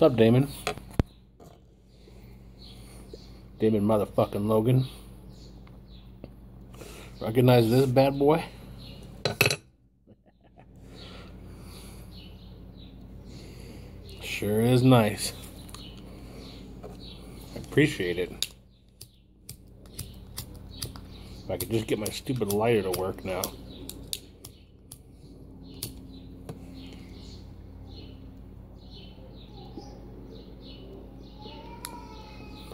What's up, Damon? Damon motherfucking Logan. Recognize this bad boy? Sure is nice. I appreciate it. If I could just get my stupid lighter to work now.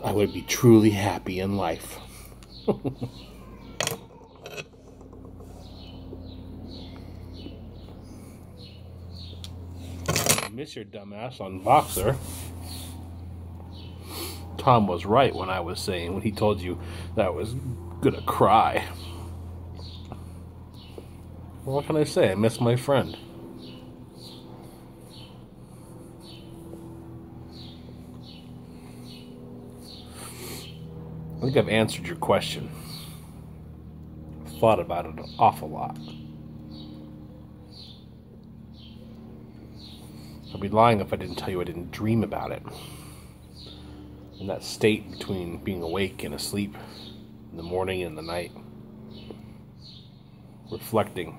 I would be truly happy in life. I miss your dumbass on Voxer. Tom was right when he told you that I was gonna cry. Well, what can I say? I miss my friend. I think I've answered your question. I've thought about it an awful lot. I'd be lying if I didn't tell you I didn't dream about it. In that state between being awake and asleep, in the morning and the night, reflecting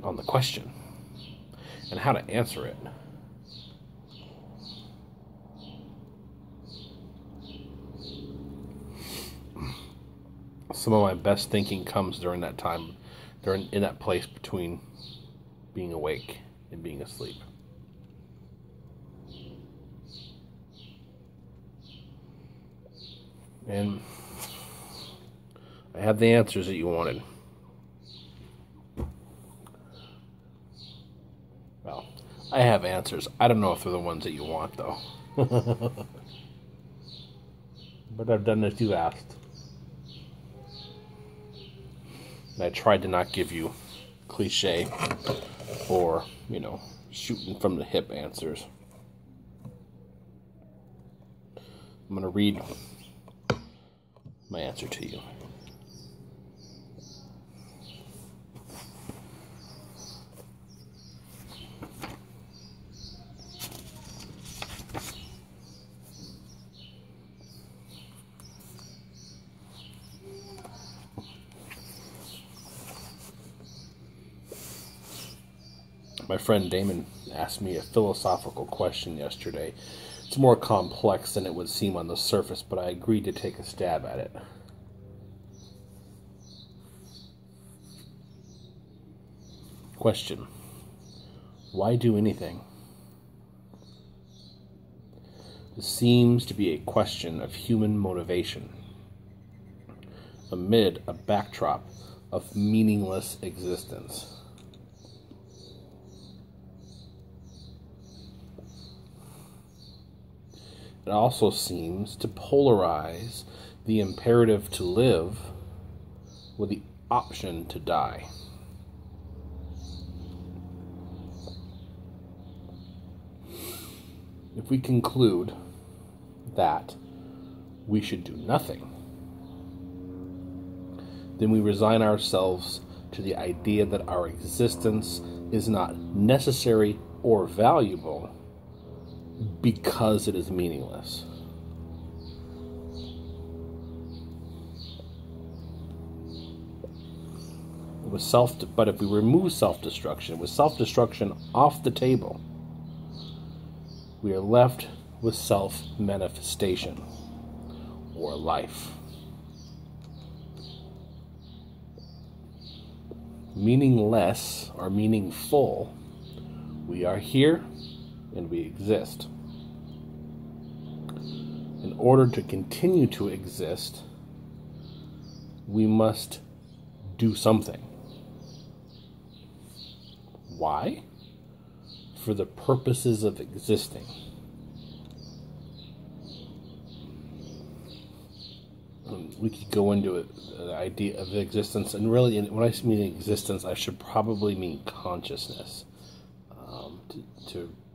on the question and how to answer it. Some of my best thinking comes during that time, in that place between being awake and being asleep. And I have the answers that you wanted. Well, I have answers. I don't know if they're the ones that you want, though. But I've done as you asked. And I tried to not give you cliche or, shooting from the hip answers. I'm going to read my answer to you. My friend Damon asked me a philosophical question yesterday. It's more complex than it would seem on the surface, but I agreed to take a stab at it. Question: why do anything? This seems to be a question of human motivation amid a backdrop of meaningless existence. It also seems to polarize the imperative to live with the option to die. If we conclude that we should do nothing, then we resign ourselves to the idea that our existence is not necessary or valuable because it is meaningless. But if we remove self-destruction, with self-destruction off the table, we are left with self-manifestation, or life. Meaningless or meaningful, we are here and we exist. In order to continue to exist, we must do something. Why? For the purposes of existing. We could go into it, the idea of existence, and really, when I mean existence, I should probably mean consciousness.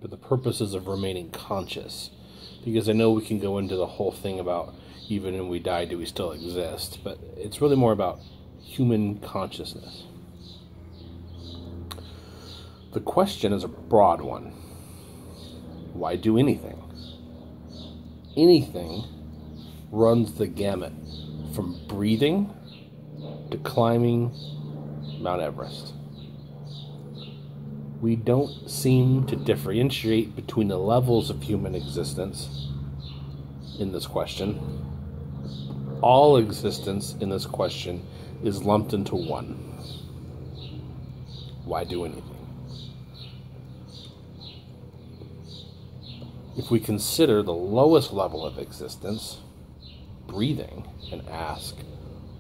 For the purposes of remaining conscious. Because I know we can go into the whole thing about even when we die, do we still exist? But it's really more about human consciousness. The question is a broad one. Why do anything? Anything runs the gamut from breathing to climbing Mount Everest. We don't seem to differentiate between the levels of human existence in this question. All existence in this question is lumped into one. Why do anything? If we consider the lowest level of existence, breathing, and ask,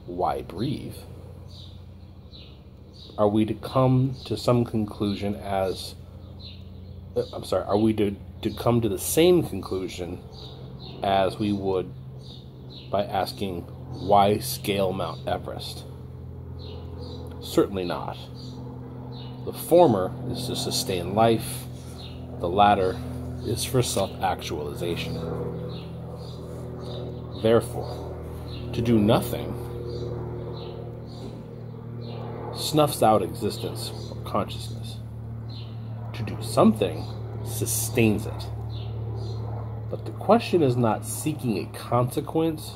why breathe? Are we to come to some conclusion are we to come to the same conclusion as we would by asking, why scale Mount Everest? Certainly not. The former is to sustain life, the latter is for self-actualization. Therefore, to do nothing snuffs out existence or consciousness. To do something sustains it. But the question is not seeking a consequence,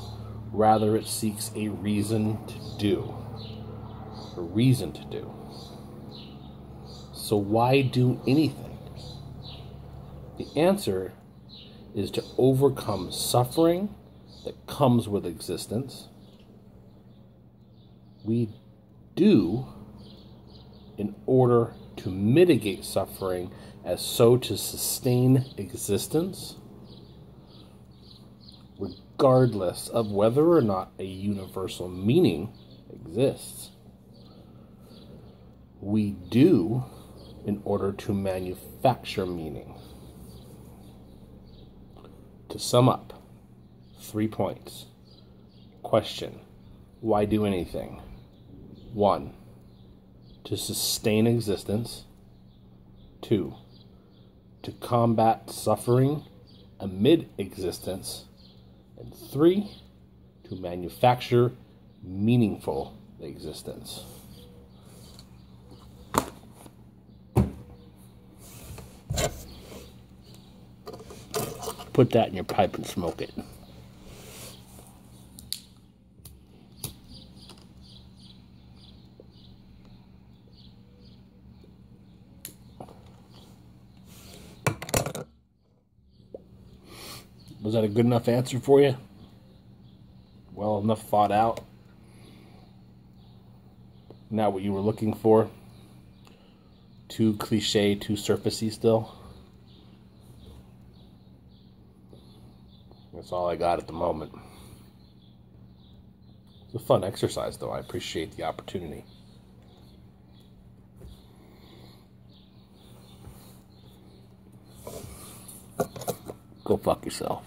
rather it seeks a reason to do. A reason to do. So why do anything? The answer is to overcome suffering that comes with existence. We do in order to mitigate suffering as so to sustain existence, regardless of whether or not a universal meaning exists. We do in order to manufacture meaning. To sum up, 3 points. Question: why do anything? 1. To sustain existence. 2. To combat suffering amid existence. And 3. To manufacture meaningful existence. Put that in your pipe and smoke it. Was that a good enough answer for you? Well enough thought out? Not what you were looking for? Too cliche, too surfacey still? That's all I got at the moment. It's a fun exercise, though. I appreciate the opportunity. Go fuck yourself.